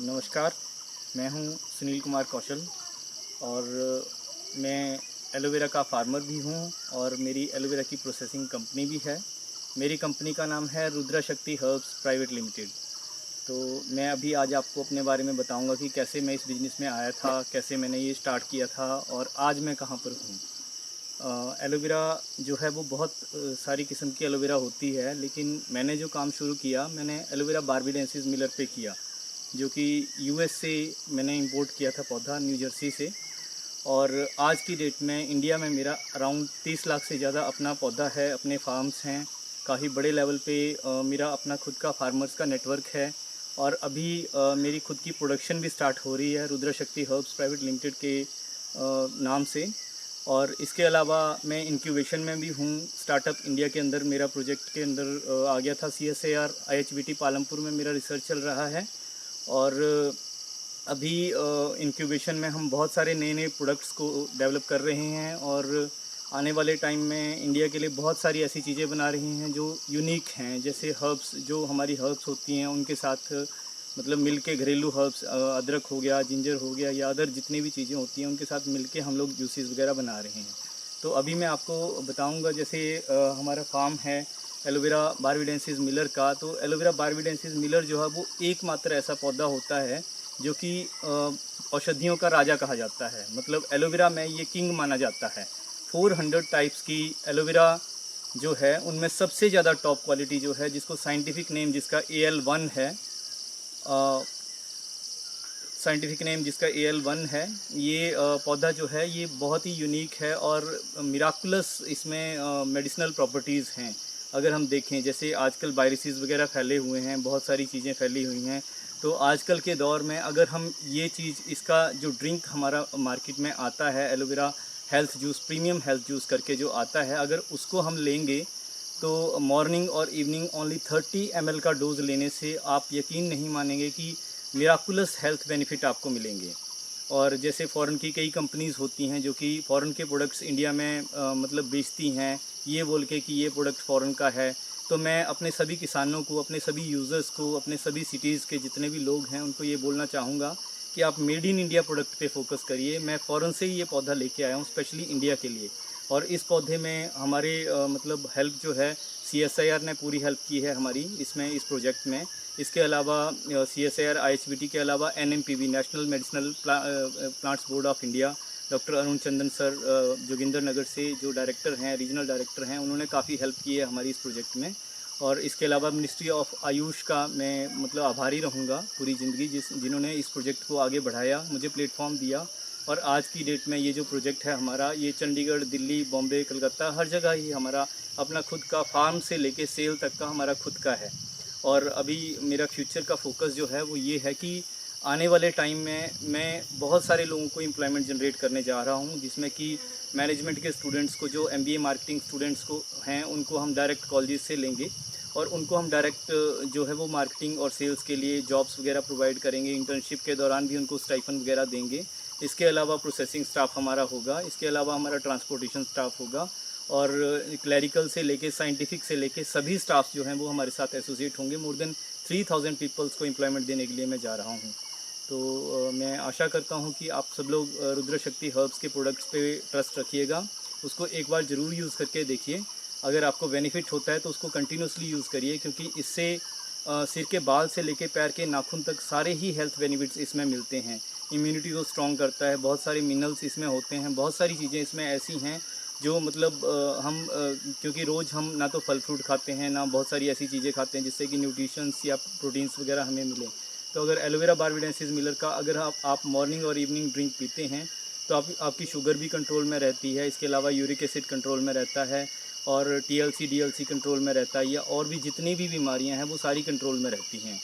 नमस्कार, मैं हूं सुनील कुमार कौशल और मैं एलोवेरा का फार्मर भी हूं और मेरी एलोवेरा की प्रोसेसिंग कंपनी भी है। मेरी कंपनी का नाम है रुद्रा शक्ति हर्ब्स प्राइवेट लिमिटेड। तो मैं अभी आज आपको अपने बारे में बताऊंगा कि कैसे मैं इस बिज़नेस में आया था, कैसे मैंने ये स्टार्ट किया था और आज मैं कहाँ पर हूँ। एलोवेरा जो है वो बहुत सारी किस्म की एलोवेरा होती है, लेकिन मैंने जो काम शुरू किया मैंने एलोवेरा बारबीडेंसिस मिलर पे किया, जो कि यूएस से मैंने इंपोर्ट किया था पौधा, न्यू जर्सी से। और आज की डेट में इंडिया में मेरा अराउंड 30 लाख से ज़्यादा अपना पौधा है, अपने फार्म्स हैं, काफ़ी बड़े लेवल पे मेरा अपना खुद का फार्मर्स का नेटवर्क है। और अभी मेरी खुद की प्रोडक्शन भी स्टार्ट हो रही है रुद्रा शक्ति हर्ब्स प्राइवेट लिमिटेड के नाम से। और इसके अलावा मैं इंक्यूबेशन में भी हूँ। स्टार्टअप इंडिया के अंदर मेरा प्रोजेक्ट के अंदर आ गया था CSIR IHBT पालमपुर में मेरा रिसर्च चल रहा है। और अभी इंक्यूबेशन में हम बहुत सारे नए नए प्रोडक्ट्स को डेवलप कर रहे हैं और आने वाले टाइम में इंडिया के लिए बहुत सारी ऐसी चीज़ें बना रही हैं जो यूनिक हैं, जैसे हर्ब्स, जो हमारी हर्ब्स होती हैं उनके साथ मतलब मिल के घरेलू हर्ब्स, अदरक हो गया, जिंजर हो गया या अदर जितनी भी चीज़ें होती हैं उनके साथ मिल के हम लोग जूसेस वगैरह बना रहे हैं। तो अभी मैं आपको बताऊंगा, जैसे हमारा फार्म है एलोवेरा बारबीडेंसिस मिलर का। तो एलोवेरा बारबीडेंसिस मिलर जो है वो एकमात्र ऐसा पौधा होता है जो कि औषधियों का राजा कहा जाता है। मतलब एलोवेरा में ये किंग माना जाता है। 400 टाइप्स की एलोवेरा जो है उनमें सबसे ज़्यादा टॉप क्वालिटी जो है, जिसको साइंटिफिक नेम जिसका AL1 है, साइंटिफिक नेम जिसका AL1 है, ये पौधा जो है ये बहुत ही यूनिक है और मिराकुलस इसमें मेडिसिनल प्रॉपर्टीज़ हैं। अगर हम देखें, जैसे आजकल वायरसेस वगैरह फैले हुए हैं, बहुत सारी चीज़ें फैली हुई हैं, तो आजकल के दौर में अगर हम ये चीज़, इसका जो ड्रिंक हमारा मार्केट में आता है aloe vera health juice, premium health juice करके जो आता है, अगर उसको हम लेंगे तो मॉर्निंग और इवनिंग ओनली 30 ml का डोज लेने से आप यकीन नहीं मानेंगे कि मिराकुलस हेल्थ बेनिफिट आपको मिलेंगे। और जैसे फ़ॉरेन की कई कंपनीज़ होती हैं जो कि फ़ॉरेन के प्रोडक्ट्स इंडिया में मतलब बेचती हैं, ये बोल के कि ये प्रोडक्ट फ़ॉरेन का है। तो मैं अपने सभी किसानों को, अपने सभी यूज़र्स को, अपने सभी सिटीज़ के जितने भी लोग हैं उनको ये बोलना चाहूँगा कि आप मेड इन इंडिया प्रोडक्ट पे फोकस करिए। मैं फ़ॉरेन से ही ये पौधा लेके आया हूँ स्पेशली इंडिया के लिए। और इस पौधे में हमारे मतलब हेल्प जो है CSIR ने पूरी हेल्प की है हमारी इसमें, इस प्रोजेक्ट में। इसके अलावा CSIR IHBT के अलावा NMPB national medicinal plants board of India, doctor Arun Chandan sir Joginder Nagar से जो डायरेक्टर हैं, रीजनल डायरेक्टर हैं, उन्होंने काफ़ी हेल्प की है हमारी इस प्रोजेक्ट में। और इसके अलावा मिनिस्ट्री ऑफ आयुष का मैं मतलब आभारी रहूँगा पूरी ज़िंदगी, जिन्होंने इस प्रोजेक्ट को आगे बढ़ाया, मुझे प्लेटफॉर्म दिया। और आज की डेट में ये जो प्रोजेक्ट है हमारा, ये चंडीगढ़, दिल्ली, बॉम्बे, कलकत्ता, हर जगह ही हमारा अपना खुद का फार्म से लेके सेल तक का हमारा खुद का है। और अभी मेरा फ्यूचर का फोकस जो है वो ये है कि आने वाले टाइम में मैं बहुत सारे लोगों को एम्प्लॉयमेंट जनरेट करने जा रहा हूँ, जिसमें कि मैनेजमेंट के स्टूडेंट्स को, जो MBA मार्केटिंग स्टूडेंट्स को हैं, उनको हम डायरेक्ट कॉलेज से लेंगे और उनको हम डायरेक्ट जो है वो मार्केटिंग और सेल्स के लिए जॉब्स वगैरह प्रोवाइड करेंगे। इंटर्नशिप के दौरान भी उनको स्टाइफन वगैरह देंगे। इसके अलावा प्रोसेसिंग स्टाफ हमारा होगा, इसके अलावा हमारा ट्रांसपोर्टेशन स्टाफ होगा और क्लैरिकल से लेके साइंटिफिक से लेके सभी स्टाफ जो हैं वो हमारे साथ एसोसिएट होंगे। मोर देन 3000 पीपल्स को एम्प्लॉयमेंट देने के लिए मैं जा रहा हूँ। तो मैं आशा करता हूँ कि आप सब लोग रुद्र शक्ति हर्ब्स के प्रोडक्ट्स पे ट्रस्ट रखिएगा, उसको एक बार ज़रूर यूज़ करके देखिए। अगर आपको बेनिफिट होता है तो उसको कंटिन्यूसली यूज़ करिए, क्योंकि इससे सिर के बाल से लेके पैर के नाखून तक सारे ही हेल्थ बेनिफिट्स इसमें मिलते हैं। इम्यूनिटी को स्ट्रॉन्ग करता है, बहुत सारे मिनरल्स इसमें होते हैं, बहुत सारी चीज़ें इसमें ऐसी हैं जो मतलब क्योंकि रोज़ हम ना तो फल फ्रूट खाते हैं, ना बहुत सारी ऐसी चीज़ें खाते हैं जिससे कि न्यूट्रिशंस या प्रोटीन्स वगैरह हमें मिले। तो अगर एलोवेरा बारबीडेंसिस मिलर का अगर आप मॉर्निंग और इवनिंग ड्रिंक पीते हैं तो आपकी शुगर भी कंट्रोल में रहती है। इसके अलावा यूरिक एसिड कंट्रोल में रहता है और TLC DLC कंट्रोल में रहता है, या और भी जितनी भी बीमारियां हैं वो सारी कंट्रोल में रहती हैं।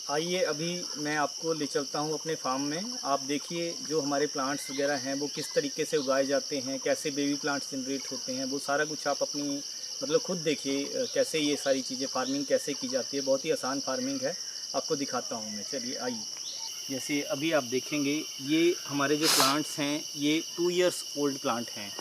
आइए अभी मैं आपको ले चलता हूँ अपने फार्म में। आप देखिए जो हमारे प्लांट्स वगैरह हैं वो किस तरीके से उगाए जाते हैं, कैसे बेबी प्लांट्स जनरेट होते हैं, वो सारा कुछ आप अपनी मतलब खुद देखिए कैसे ये सारी चीज़ें, फार्मिंग कैसे की जाती है। बहुत ही आसान फार्मिंग है, आपको दिखाता हूँ मैं। चलिए आइए। जैसे अभी आप देखेंगे ये हमारे जो प्लांट्स हैं ये 2 इयर्स ओल्ड प्लांट हैं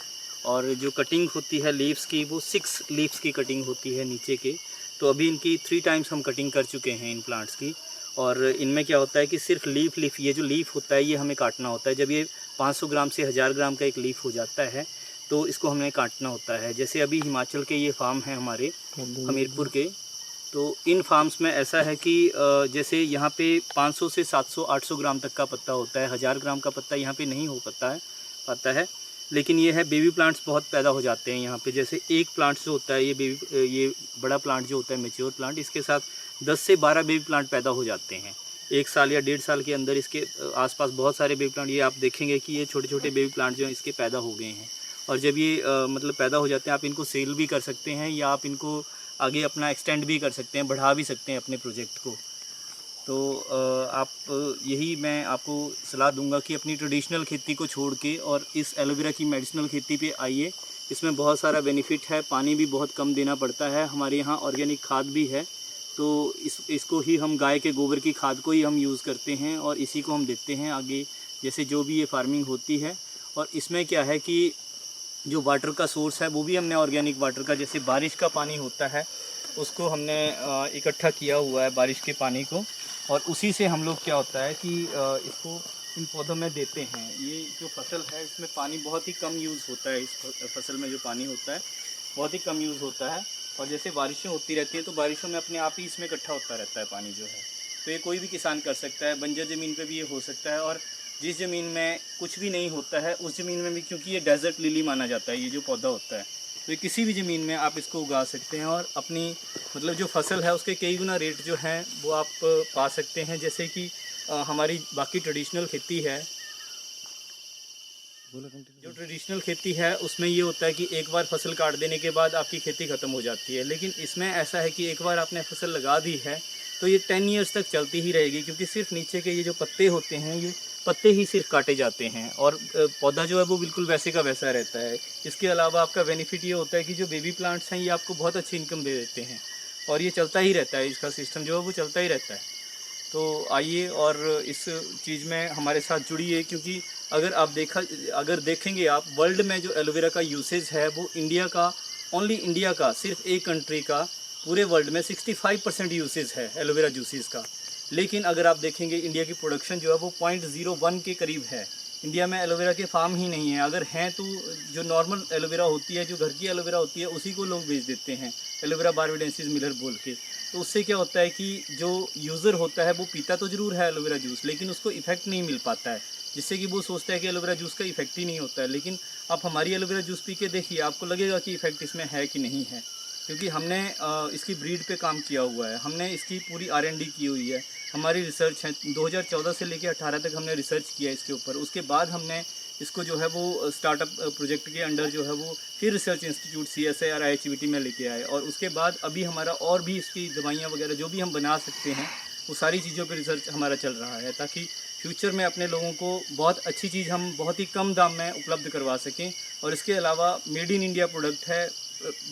और जो कटिंग होती है लीव्स की वो 6 लीव्स की कटिंग होती है नीचे के। तो अभी इनकी 3 टाइम्स हम कटिंग कर चुके हैं इन प्लांट्स की। और इनमें क्या होता है कि सिर्फ लीफ ये जो लीफ होता है ये हमें काटना होता है। जब ये 500 ग्राम से 1000 ग्राम का एक लीफ हो जाता है तो इसको हमें काटना होता है। जैसे अभी हिमाचल के ये फार्म हैं हमारे हमीरपुर के, तो इन फार्म्स में ऐसा है कि जैसे यहाँ पे 500 से 700-800 ग्राम तक का पत्ता होता है। 1000 ग्राम का पत्ता यहाँ पे नहीं हो पाता है। लेकिन ये है बेबी प्लांट्स बहुत पैदा हो जाते हैं यहाँ पे। जैसे एक प्लांट जो होता है ये बड़ा प्लांट जो होता है मैच्योर प्लांट, इसके साथ 10 से 12 बेबी प्लांट पैदा हो जाते हैं 1 साल या 1.5 साल के अंदर। इसके आसपास बहुत सारे बेबी प्लांट, ये आप देखेंगे कि ये छोटे छोटे बेबी प्लांट जो हैं इसके पैदा हो गए हैं। और जब ये मतलब पैदा हो जाते हैं, आप इनको सेल भी कर सकते हैं या आप इनको आगे अपना एक्सटेंड भी कर सकते हैं, बढ़ा भी सकते हैं अपने प्रोजेक्ट को। तो यही मैं आपको सलाह दूंगा कि अपनी ट्रेडिशनल खेती को छोड़ के और इस एलोवेरा की मेडिसिनल खेती पे आइए। इसमें बहुत सारा बेनिफिट है, पानी भी बहुत कम देना पड़ता है, हमारे यहाँ ऑर्गेनिक खाद भी है। तो इसको ही हम गाय के गोबर की खाद को ही हम यूज़ करते हैं और इसी को हम देते हैं आगे, जैसे जो भी ये फार्मिंग होती है। और इसमें क्या है कि जो वाटर का सोर्स है वो भी हमने ऑर्गेनिक वाटर का, जैसे बारिश का पानी होता है उसको हमने इकट्ठा किया हुआ है, बारिश के पानी को, और उसी से हम लोग क्या होता है कि इसको इन पौधों में देते हैं। ये जो फसल है इसमें पानी बहुत ही कम यूज़ होता है, इस फसल में जो पानी होता है बहुत ही कम यूज़ होता है। और जैसे बारिशें होती रहती हैं तो बारिशों में अपने आप ही इसमें इकट्ठा होता रहता है पानी जो है। तो ये कोई भी किसान कर सकता है, बंजर ज़मीन पे भी ये हो सकता है। और जिस ज़मीन में कुछ भी नहीं होता है उस ज़मीन में भी, क्योंकि ये डेजर्ट लिली माना जाता है ये जो पौधा होता है, तो ये किसी भी ज़मीन में आप इसको उगा सकते हैं और अपनी मतलब जो फसल है उसके कई गुना रेट जो हैं वो आप पा सकते हैं। जैसे कि हमारी बाकी ट्रेडिशनल खेती है, जो ट्रेडिशनल खेती है उसमें ये होता है कि एक बार फसल काट देने के बाद आपकी खेती ख़त्म हो जाती है। लेकिन इसमें ऐसा है कि एक बार आपने फसल लगा दी है तो ये 10 ईयर्स तक चलती ही रहेगी, क्योंकि सिर्फ नीचे के ये जो पत्ते होते हैं ये पत्ते ही सिर्फ काटे जाते हैं और पौधा जो है वो बिल्कुल वैसे का वैसा रहता है। इसके अलावा आपका बेनिफिट ये होता है कि जो बेबी प्लांट्स हैं ये आपको बहुत अच्छी इनकम दे देते हैं और ये चलता ही रहता है, इसका सिस्टम जो है वो चलता ही रहता है। तो आइए और इस चीज़ में हमारे साथ जुड़िए, क्योंकि अगर देखेंगे आप वर्ल्ड में जो एलोवेरा का यूसेज है वो इंडिया का, ओनली इंडिया का, सिर्फ एक कंट्री का पूरे वर्ल्ड में 65% यूसेज है एलोवेरा जूसेस का। लेकिन अगर आप देखेंगे इंडिया की प्रोडक्शन जो है वो 0.01 के करीब है। इंडिया में एलोवेरा के फार्म ही नहीं है, अगर हैं तो जो नॉर्मल एलोवेरा होती है, जो घर की एलोवेरा होती है, उसी को लोग बेच देते हैं एलोवेरा बारबेडेंसिस मिलर बोल के। तो उससे क्या होता है कि जो यूज़र होता है वो पीता तो ज़रूर है एलोवेरा जूस, लेकिन उसको इफेक्ट नहीं मिल पाता है, जिससे कि वो सोचता है कि एलोवेरा जूस का इफेक्ट ही नहीं होता है। लेकिन आप हमारी एलोवेरा जूस पी के देखिए, आपको लगेगा कि इफेक्ट इसमें है कि नहीं है, क्योंकि हमने इसकी ब्रीड पे काम किया हुआ है, हमने इसकी पूरी R&D की हुई है, हमारी रिसर्च है। 2014 से लेकर 18 तक हमने रिसर्च किया इसके ऊपर। उसके बाद हमने इसको जो है वो स्टार्टअप प्रोजेक्ट के अंडर जो है वो फिर रिसर्च इंस्टीट्यूट CSIR IHVT में लेके आए, और उसके बाद अभी हमारा और भी इसकी दवाइयाँ वगैरह जो भी हम बना सकते हैं वो सारी चीज़ों पे रिसर्च हमारा चल रहा है, ताकि फ्यूचर में अपने लोगों को बहुत अच्छी चीज़ हम बहुत ही कम दाम में उपलब्ध करवा सकें। और इसके अलावा मेड इन इंडिया प्रोडक्ट है,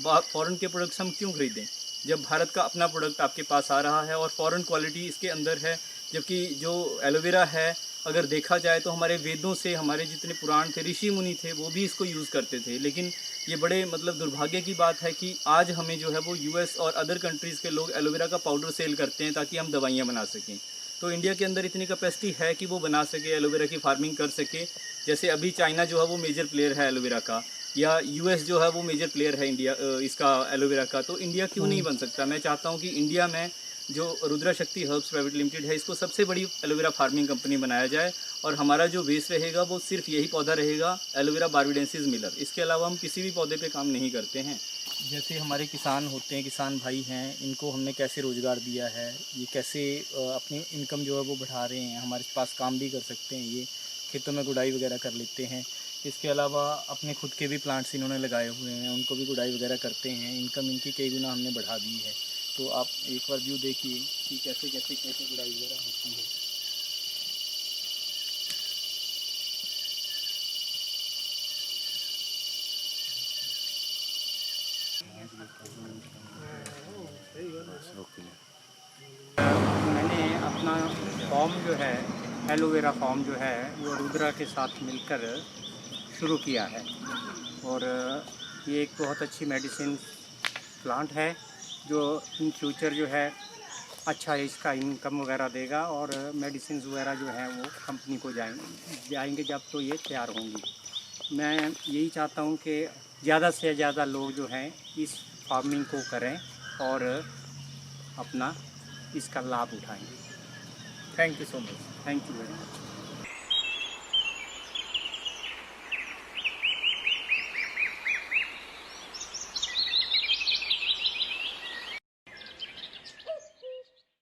फ़ॉरेन के प्रोडक्ट्स हम क्यों खरीदें जब भारत का अपना प्रोडक्ट आपके पास आ रहा है और फ़ॉरेन क्वालिटी इसके अंदर है। जबकि जो एलोवेरा है अगर देखा जाए तो हमारे वेदों से, हमारे जितने पुराण थे, ऋषि मुनि थे, वो भी इसको यूज़ करते थे। लेकिन ये बड़े मतलब दुर्भाग्य की बात है कि आज हमें जो है वो US और अदर कंट्रीज़ के लोग एलोवेरा का पाउडर सेल करते हैं ताकि हम दवाइयाँ बना सकें। तो इंडिया के अंदर इतनी कैपेसिटी है कि वो बना सके, एलोवेरा की फार्मिंग कर सके। जैसे अभी चाइना जो है वो मेजर प्लेयर है एलोवेरा का, या US जो है वो मेजर प्लेयर है इंडिया इसका एलोवेरा का। तो इंडिया क्यों नहीं बन सकता? मैं चाहता हूँ कि इंडिया में जो रुद्रा शक्ति हर्ब्स प्राइवेट लिमिटेड है इसको सबसे बड़ी एलोवेरा फार्मिंग कंपनी बनाया जाए, और हमारा जो बेस रहेगा वो सिर्फ यही पौधा रहेगा, एलोवेरा बारबेडेंसिस मिलर। इसके अलावा हम किसी भी पौधे पे काम नहीं करते हैं। जैसे हमारे किसान होते हैं, किसान भाई हैं, इनको हमने कैसे रोज़गार दिया है, ये कैसे अपनी इनकम जो है वो बढ़ा रहे हैं, हमारे पास काम भी कर सकते हैं, ये खेतों में गुड़ाई वगैरह कर लेते हैं। इसके अलावा अपने खुद के भी प्लांट्स इन्होंने लगाए हुए हैं, उनको भी गुड़ाई वगैरह करते हैं। इनकम इनकी कई गुना हमने बढ़ा दी है। तो आप एक बार व्यू देखिए कि कैसे गुड़ाई वगैरह होती है। मैंने अपना फॉर्म जो है, एलोवेरा फॉर्म जो है वो रुद्रा के साथ मिलकर शुरू किया है, और ये एक बहुत अच्छी मेडिसिन प्लांट है जो इन फ्यूचर जो है अच्छा इसका इनकम वगैरह देगा और मेडिसिन वगैरह जो है वो कंपनी को जाएंगे जब तो ये तैयार होंगी। मैं यही चाहता हूँ कि ज़्यादा से ज़्यादा लोग जो हैं इस फार्मिंग को करें और अपना इसका लाभ उठाएं। Thank you so much. Thank you very much.